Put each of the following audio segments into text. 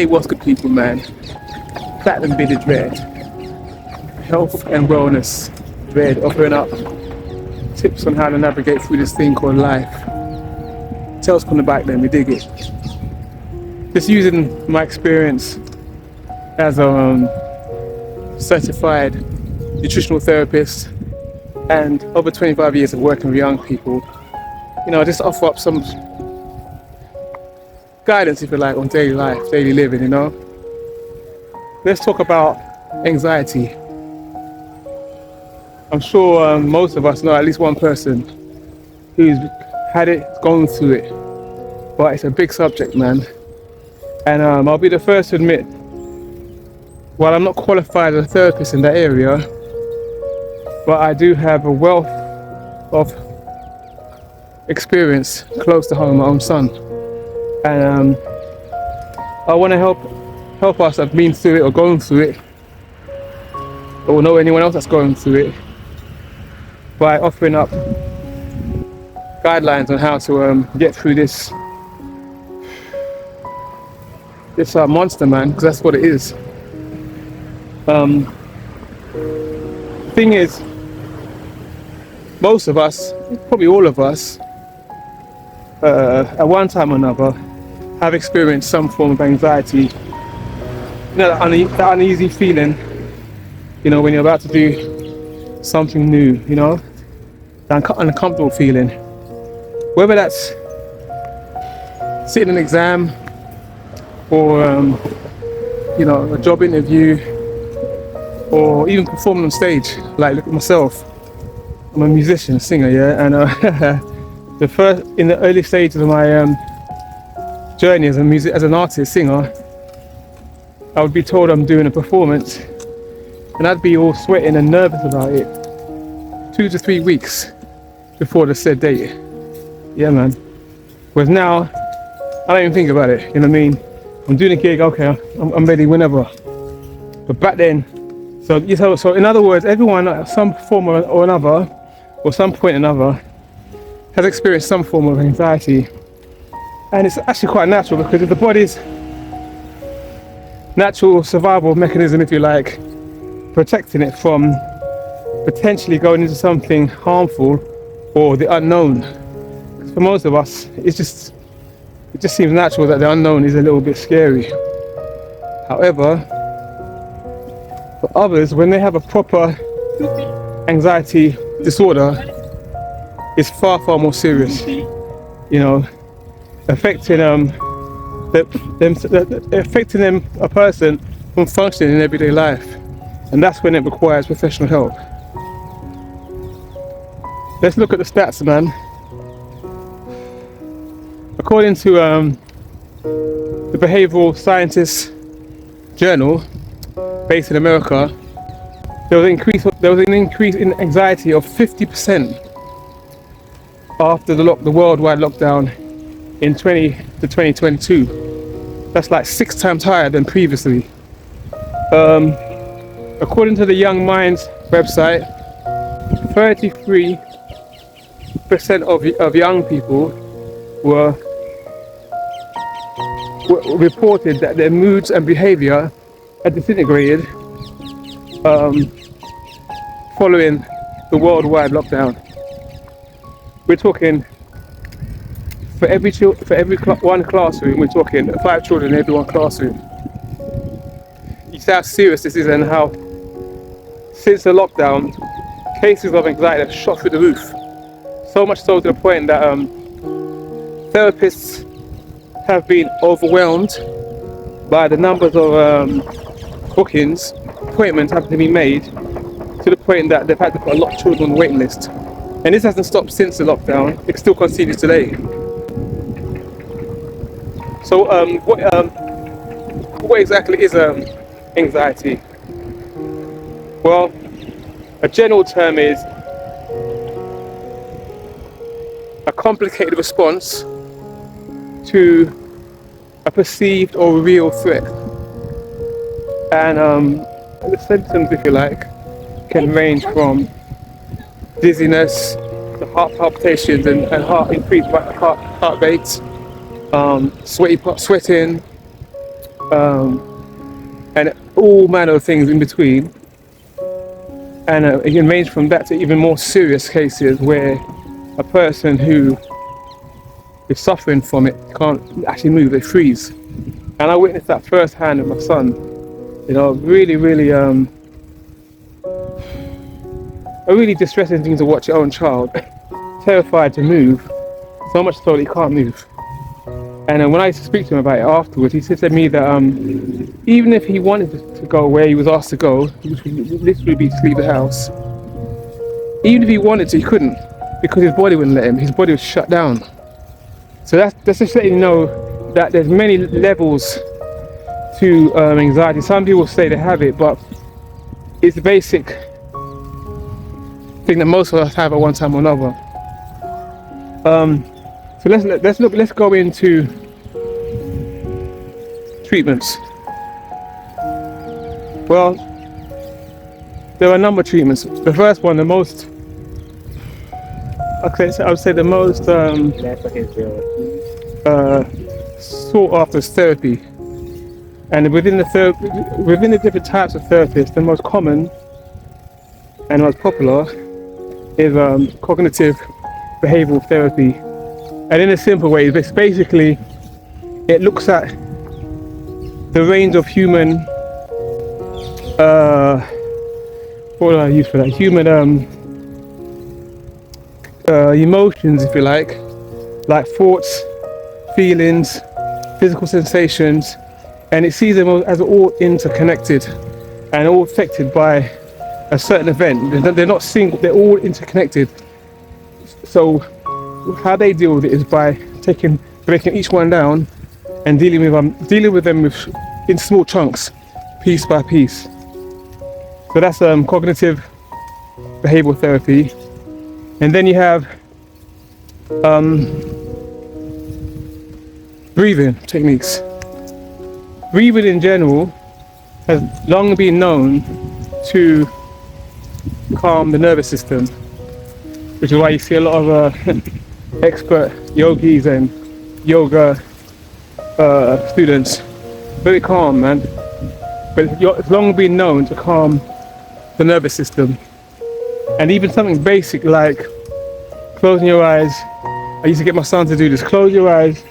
Hey, what's good people, man? Platinum Bearded Red, health and wellness red, offering up tips on how to navigate through this thing called life. Tell us on the back then, we dig it. Just using my experience as a certified nutritional therapist and over 25 years of working with young people, just offer up some guidance, if you like, on daily life, daily living, Let's talk about anxiety. I'm sure most of us know at least one person who's had it, gone through it, but it's a big subject, man. And I'll be the first to admit, while I'm not qualified as a therapist in that area, but I do have a wealth of experience close to home, my own son. And I want to help us that have been through it or going through it, or know anyone else that's going through it, by offering up guidelines on how to get through this monster, man, because that's what it is. Thing is, most of us, probably all of us, at one time or another, have experienced some form of anxiety. That uneasy feeling, when you're about to do something new, that uncomfortable feeling. Whether that's sitting an exam or, a job interview, or even performing on stage. Like, look at myself. I'm a musician, singer, yeah, and in the early stages of my journey as an artist, singer, I would be told I'm doing a performance, and I'd be all sweating and nervous about it 2 to 3 weeks before the said date. Yeah, man. Whereas now, I don't even think about it. You know what I mean? I'm doing a gig, okay, I'm ready whenever. But back then, so in other words, everyone at some form or another, or some point or another, has experienced some form of anxiety. And it's actually quite natural, because of the body's natural survival mechanism, if you like, protecting it from potentially going into something harmful or the unknown. For most of us, it just seems natural that the unknown is a little bit scary. However, for others, when they have a proper anxiety disorder, it's far more serious, affecting a person from functioning in everyday life, and that's when it requires professional help. Let's look at the stats, man. According to the Behavioral Scientists Journal, based in America, there was an increase in anxiety of 50% after the worldwide lockdown in 2022. That's like 6 times higher than previously. According to the Young Minds website, 33% of young people were reported that their moods and behavior had disintegrated following the worldwide lockdown. We're talking for every one classroom, we're talking 5 children in every one classroom. You see how serious this is, and how since the lockdown, cases of anxiety have shot through the roof. So much so to the point that therapists have been overwhelmed by the numbers of appointments having to be made, to the point that they've had to put a lot of children on the waiting list. And this hasn't stopped since the lockdown, it still continues today. So what exactly is anxiety? Well, a general term is a complicated response to a perceived or real threat. And the symptoms, if you like, can range from dizziness to heart palpitations and increased heart rates, sweating, and all manner of things in between. And it can range from that to even more serious cases where a person who is suffering from it can't actually move, they freeze. And I witnessed that firsthand with my son. You know, a really distressing thing to watch your own child terrified to move, so much so that he can't move. And when I used to speak to him about it afterwards, he said to me that even if he wanted to go where he was asked to go, which would literally be to leave the house, even if he wanted to, he couldn't, because his body wouldn't let him. His body was shut down. So that's just letting you know that there's many levels to anxiety. Some people say they have it, but it's the basic thing that most of us have at one time or another. So let's go into treatments. Well, there are a number of treatments. The first one, the most, I would say the most sought after is therapy. And within the different types of therapists, the most common and most popular is cognitive behavioral therapy. And in a simple way, it's basically, it looks at the range of human, what do I use for that? Human emotions, if you like thoughts, feelings, physical sensations, and it sees them as all interconnected and all affected by a certain event. They're not single, they're all interconnected. So how they deal with it is by breaking each one down and dealing with them in small chunks, piece by piece. So that's cognitive behavioral therapy. And then you have breathing techniques. Breathing in general has long been known to calm the nervous system, which is why you see a lot of expert yogis and yoga students very calm, man. But it's long been known to calm the nervous system. And even something basic like closing your eyes. I used to get my son to do this. Close your eyes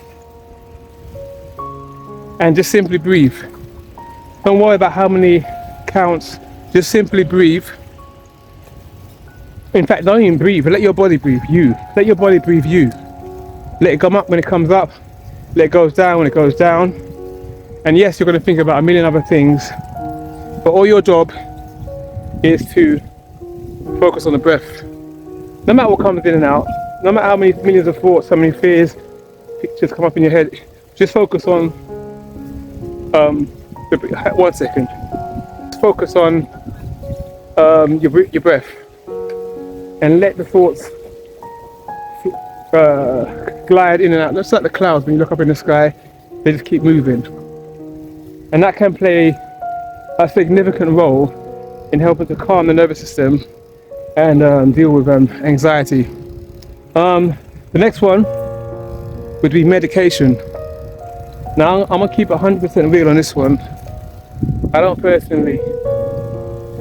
and just simply breathe. Don't worry about how many counts, just simply breathe. In fact, don't even breathe, let your body breathe you. Let your body breathe you. Let it come up when it comes up, let it go down when it goes down. And yes, you're going to think about a million other things, but all your job is to focus on the breath. No matter what comes in and out, no matter how many millions of thoughts, how many fears, pictures come up in your head, just focus on, 1 second. Just focus on your breath. And let the thoughts glide in and out. Just like the clouds when you look up in the sky, they just keep moving. And that can play a significant role in helping to calm the nervous system and deal with anxiety. The next one would be medication. Now, I'm gonna keep 100% real on this one. I don't personally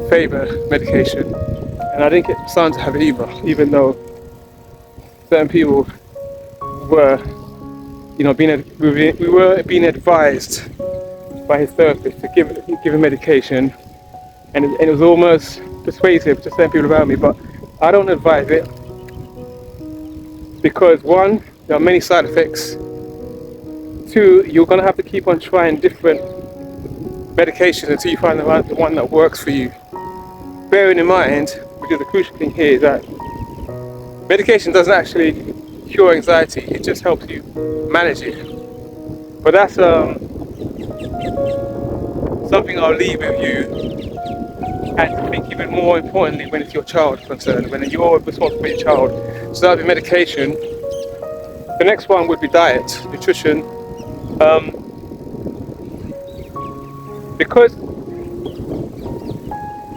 favor medication. And I didn't get my son to have it either, even though certain people were, we were being advised by his therapist to give him medication, and it was almost persuasive to certain people around me. But I don't advise it because 1, there are many side effects. 2, you're going to have to keep on trying different medications until you find the one that works for you. Bearing in mind, which is the crucial thing here, is that medication doesn't actually cure anxiety, it just helps you manage it. But that's something I'll leave with you, and I think even more importantly when it's your child concerned, when you're responsible for your child. So that would be medication. The next one would be diet, nutrition. Because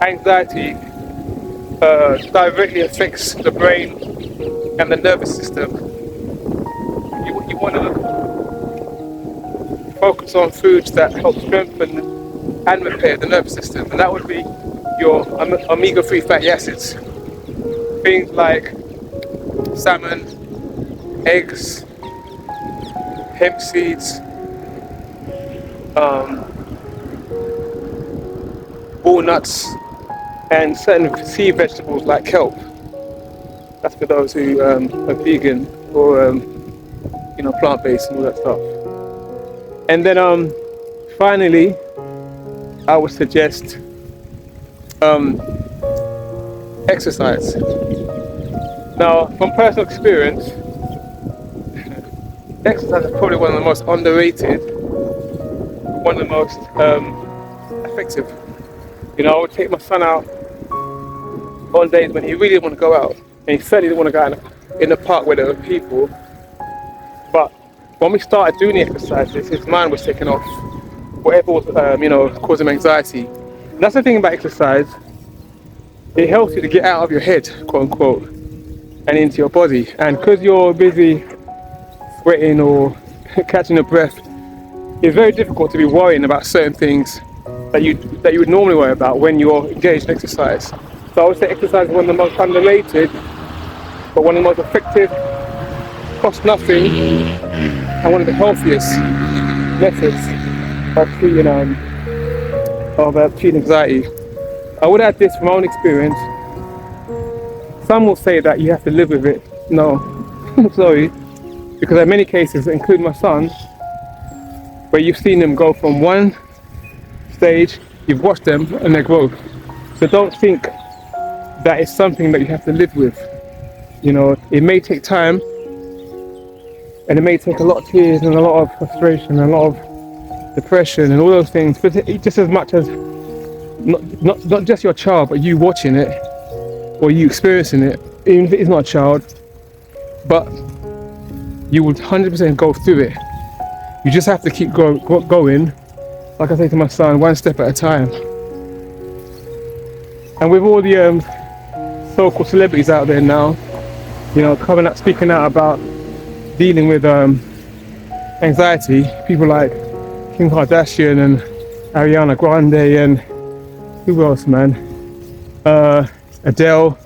anxiety directly affects the brain and the nervous system, you want to focus on foods that help strengthen and repair the nervous system, and that would be your omega-3 fatty acids. Things like salmon, eggs, hemp seeds, walnuts, and certain sea vegetables like kelp. That's for those who are vegan or plant-based and all that stuff. And then finally, I would suggest exercise. Now, from personal experience, exercise is probably one of the most underrated, one of the most effective. I would take my son out on days when he really didn't want to go out, and he certainly didn't want to go out in the park where there were people. But when we started doing the exercises, his mind was taken off whatever was, causing him anxiety. And that's the thing about exercise. It helps you to get out of your head, quote unquote, and into your body. And because you're busy sweating or catching a breath, it's very difficult to be worrying about certain things that you would normally worry about when you're engaged in exercise. So I would say exercise is one of the most underrated, but one of the most effective, costs nothing, and one of the healthiest methods of treating anxiety. I would add this from my own experience. Some will say that you have to live with it. No, sorry, because in many cases, including my son, where you've seen them go from one stage, you've watched them and their growth. So don't think that it's something that you have to live with. It may take time, and it may take a lot of tears and a lot of frustration and a lot of depression and all those things, but just as much as not just your child, but you watching it or you experiencing it, even if it is not a child, but you would 100% go through it. You just have to keep going, like I say to my son, one step at a time. And with all the so-called celebrities out there now, coming out, speaking out about dealing with anxiety, people like Kim Kardashian and Ariana Grande and who else, man? Adele.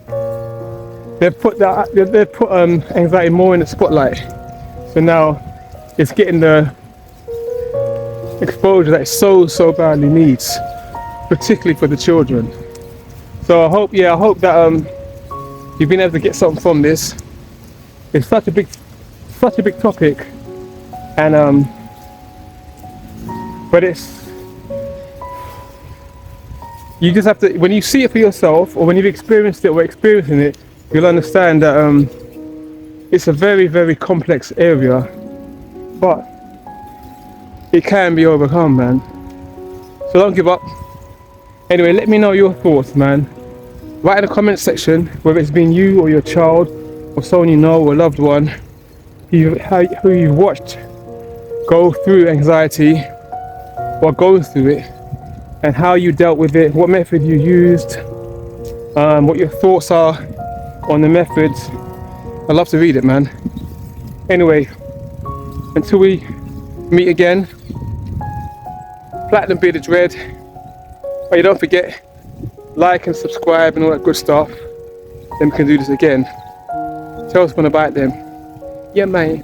They've put anxiety more in the spotlight. So now it's getting the exposure that it so badly needs, particularly for the children. So I hope that you've been able to get something from this. It's such a big topic, and but you just have to, when you see it for yourself, or when you've experienced it or experiencing it, you'll understand that it's a very, very complex area, but it can be overcome, man. So don't give up. Anyway, let me know your thoughts, man. Write in the comment section, whether it's been you or your child or someone you know or a loved one who you've watched go through anxiety or going through it, and how you dealt with it, what method you used, what your thoughts are on the methods. I'd love to read it, man. Anyway, until we meet again, Platinum Bearded Red. Oh, you don't forget, like and subscribe and all that good stuff. Then we can do this again. Tell us when about them. Yeah, mate.